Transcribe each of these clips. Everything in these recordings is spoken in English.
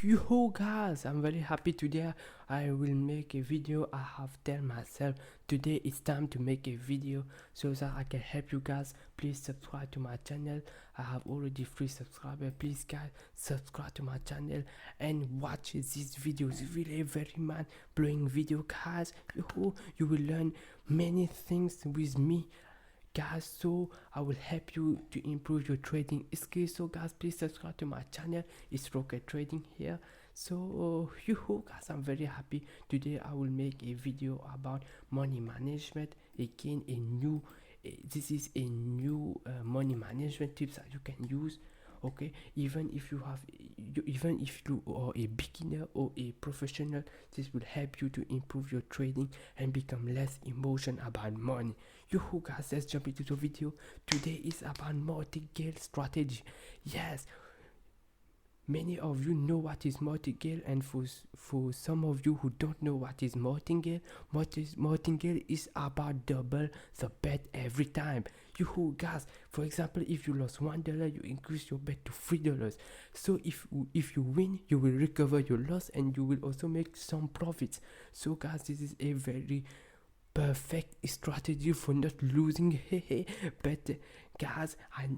Yo guys, I'm very happy today. I will make a video. I have tell myself today it's time to make a video so that I can help you guys. Please subscribe to my channel. I have already 3 subscribers. Please guys, subscribe to my channel and watch these videos. Really very mind blowing video guys. You will learn many things with me guys, so I will help you to improve your trading skills. So guys, please subscribe to my channel. It's Rocket Trading here. So guys, I'm very happy today. I will make a video about money management. Again, this is a new money management tips that you can use. Okay, even if you are a beginner or a professional, this will help you to improve your trading and become less emotional about money. Guys, let's jump into the video. Today is about martingale strategy. Yes, many of you know what is martingale, and for some of you who don't know what is martingale is about double the bet every time. Guys, for example, if you lost $1, you increase your bet to $3. So if you win, you will recover your loss and you will also make some profits. So guys, this is a very perfect strategy for not losing. But guys,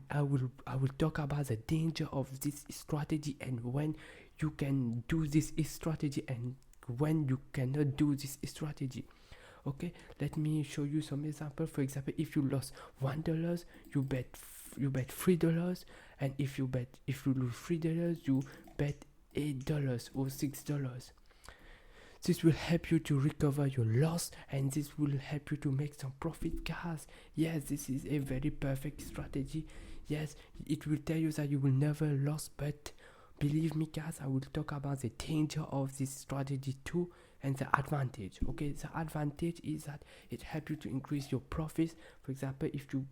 I will talk about the danger of this strategy and when you can do this strategy and when you cannot do this strategy. Okay, let me show you some example. For example, if you lost $1, you bet $3, and if you lose $3, you bet $8 or $6. This will help you to recover your loss and this will help you to make some profit, guys. Yes, this is a very perfect strategy. Yes, it will tell you that you will never lose, but believe me guys, I will talk about the danger of this strategy too and the advantage. Okay, the advantage is that it helps you to increase your profits. For example, if you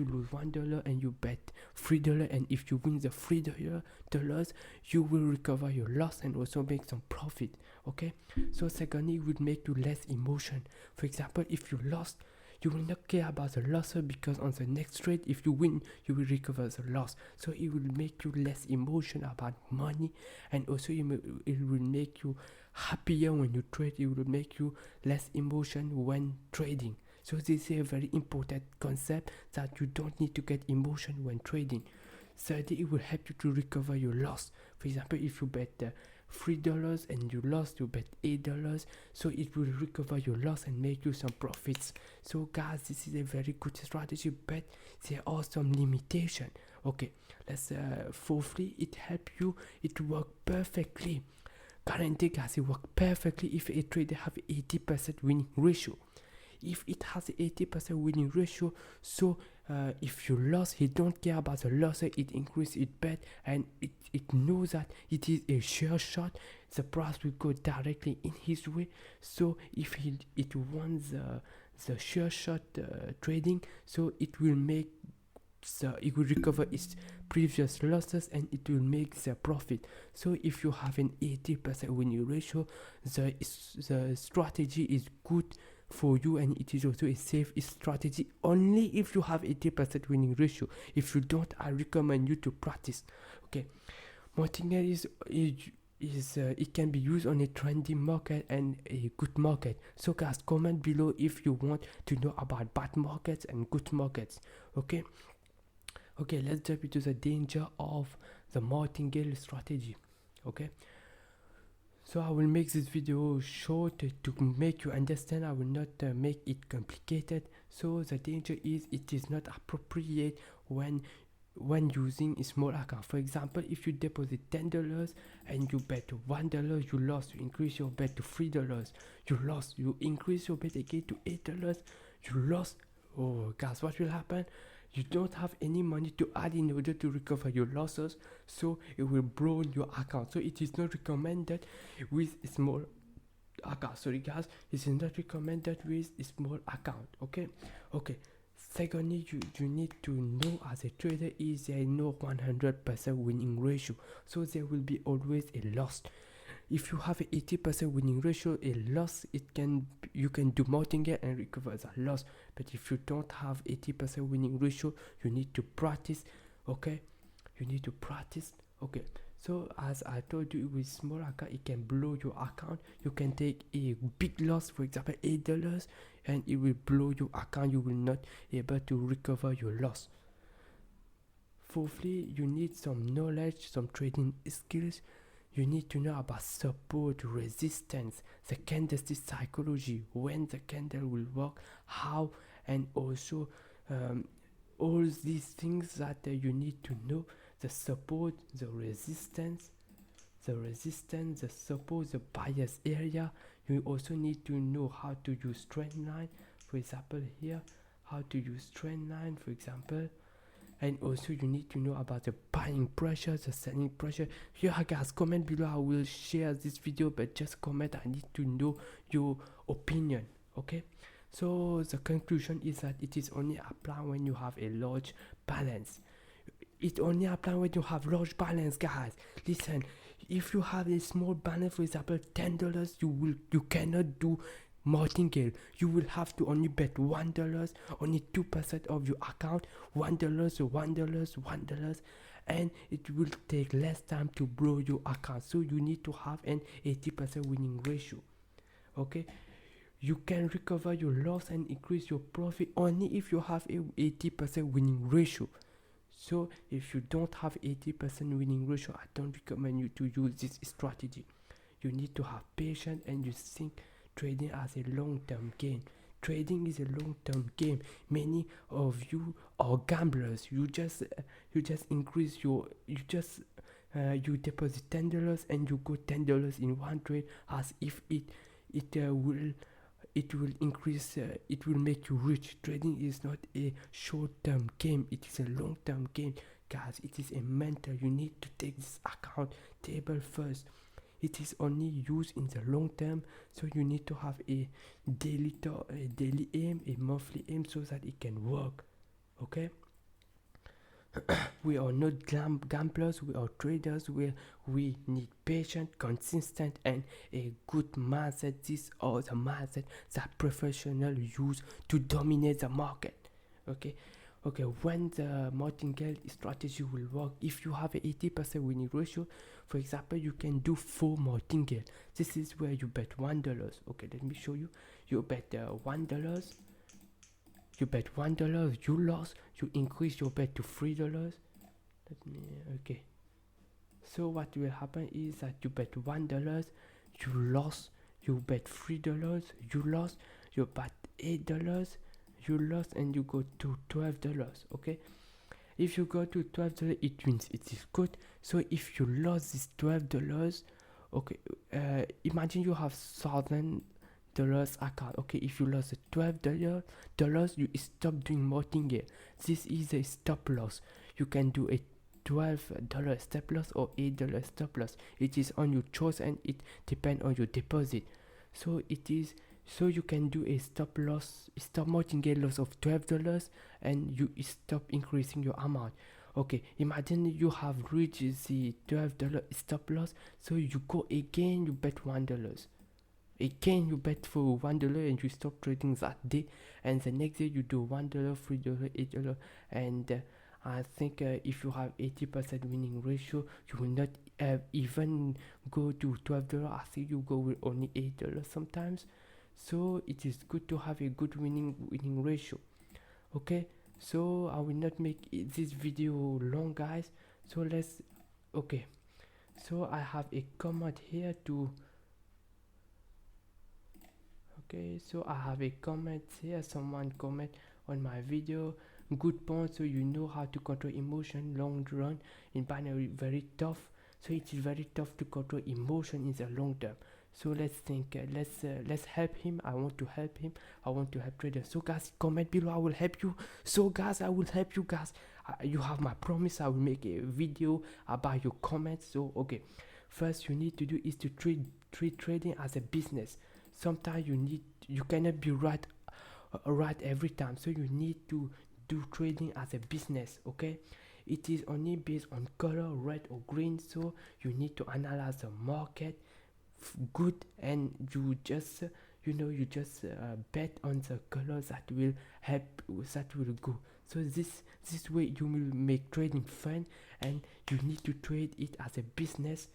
lose $1 and you bet $3, and if you win the $3, you will recover your loss and also make some profit. Okay, so secondly, it will make you less emotion. For example, if you lost, you will not care about the loss because on the next trade, if you win, you will recover the loss. So it will make you less emotion about money, and also it will make you happier when you trade. It will make you less emotion when trading. So this is a very important concept that you don't need to get emotion when trading. Thirdly, it will help you to recover your loss. For example, if you bet $3 and you lost, you bet $8, so it will recover your loss and make you some profits. So guys, this is a very good strategy, but there are some limitations. Okay, let's fourthly, it helps you, it work perfectly. Guarantee guys, it work perfectly if a trader have 80% winning ratio. If it has 80% winning ratio, so if you lost, he don't care about the loss. It increase its bet and it knows that it is a sure shot. The price will go directly in his way. So if it wants the sure shot trading, so it will make it will recover its previous losses and it will make the profit. So if you have an 80% winning ratio, the strategy is good for you and it is also a safe strategy only if you have 80% winning ratio. If you don't, I recommend you to practice. Okay, martingale is it can be used on a trendy market and a good market. So guys, comment below if you want to know about bad markets and good markets. Okay, let's jump into the danger of the martingale strategy. Okay, so I will make this video short to make you understand. I will not make it complicated. So the danger is it is not appropriate when using a small account. For example, if you deposit $10 and you bet $1, you lost. You increase your bet to $3, you lost. You increase your bet again to $8, you lost. Oh guys, what will happen? You don't have any money to add in order to recover your losses, so it will burn your account. So it is not recommended with a small account. Sorry guys, it is not recommended with a small account. Okay. Secondly, you need to know as a trader is there no 100% winning ratio, so there will be always a loss. If you have an 80% winning ratio, a loss, you can do martingale and recover that loss. But if you don't have 80% winning ratio, you need to practice. Okay, you need to practice. Okay, So as I told you, with small account it can blow your account. You can take a big loss, for example $8, and it will blow your account. You will not able to recover your loss. Fourthly, you need some knowledge, some trading skills. You need to know about support, resistance, the candlestick psychology, when the candle will work, how, and also all these things that you need to know: the support, the resistance, the support, the bias area. You also need to know how to use trend line, for example here, how to use trend line, for example. And also you need to know about the buying pressure, the selling pressure. Here guys, comment below, I will share this video, but just comment, I need to know your opinion. Okay, so the conclusion is that it is only applied when you have a large balance. It only applies when you have large balance, guys. Listen, if you have a small balance, for example $10, you cannot do martingale. You will have to only bet $1, only 2% of your account, $1, and it will take less time to blow your account. So you need to have an 80% winning ratio. Okay, you can recover your loss and increase your profit only if you have a 80% winning ratio. So if you don't have 80% winning ratio, I don't recommend you to use this strategy. You need to have patience, and you think trading as a long-term game. Trading is a long-term game. Many of you are gamblers. You just increase your you deposit $10 and you go $10 in one trade, as if it will increase, it will make you rich. Trading is not a short-term game, it is a long-term game, guys. It is a mental. You need to take this account table first. It is only used in the long term, so you need to have a daily aim, a monthly aim, so that it can work. Okay. We are not gamblers, we are traders. We need patience, consistent, and a good mindset. These are the mindset that professionals use to dominate the market. Okay, when the martingale strategy will work, if you have a 80% winning ratio, for example, you can do 4 martingale. This is where you bet $1. Okay, let me show you. You bet $1. You bet $1, you lost, you increase your bet to $3. Okay. So what will happen is that you bet $1, you lost, you bet $3, you lost, you bet $8, you lost, and you go to $12. Okay. If you go to $12, it means it is good. So if you lost this $12, okay, imagine you have $1,000 account. Okay, if you lost $12, you stop doing martingale. This is a stop loss. You can do a $12 stop loss or $8 stop loss. It is on your choice, and it depends on your deposit. So you can do a stop martingale loss of $12, and you stop increasing your amount. Okay, imagine you have reached the $12 stop loss, so you go again, you bet $1. Again, you bet for $1 and you stop trading that day, and the next day you do $1, $3, $8, and I think if you have 80% winning ratio, you will not even go to $12. I think you go with only $8 sometimes. So it is good to have a good winning ratio. Okay, so I will not make this video long, guys. So let's okay. So I have a comment here to. Okay, so I have a comment here. Someone comment on my video. Good point. So you know how to control emotion long run. In binary, very tough. So it is very tough to control emotion in the long term. So let's think. Let's help him. I want to help him. I want to help traders. So guys, comment below. I will help you. So guys, I will help you guys. You have my promise. I will make a video about your comments. So okay, first you need to do is to treat trading as a business. Sometimes you cannot be right every time, so you need to do trading as a business. Okay, it is only based on color, red or green, so you need to analyze the market good, and you just bet on the colors that will help, that will go, So this way you will make trading fun, and you need to trade it as a business.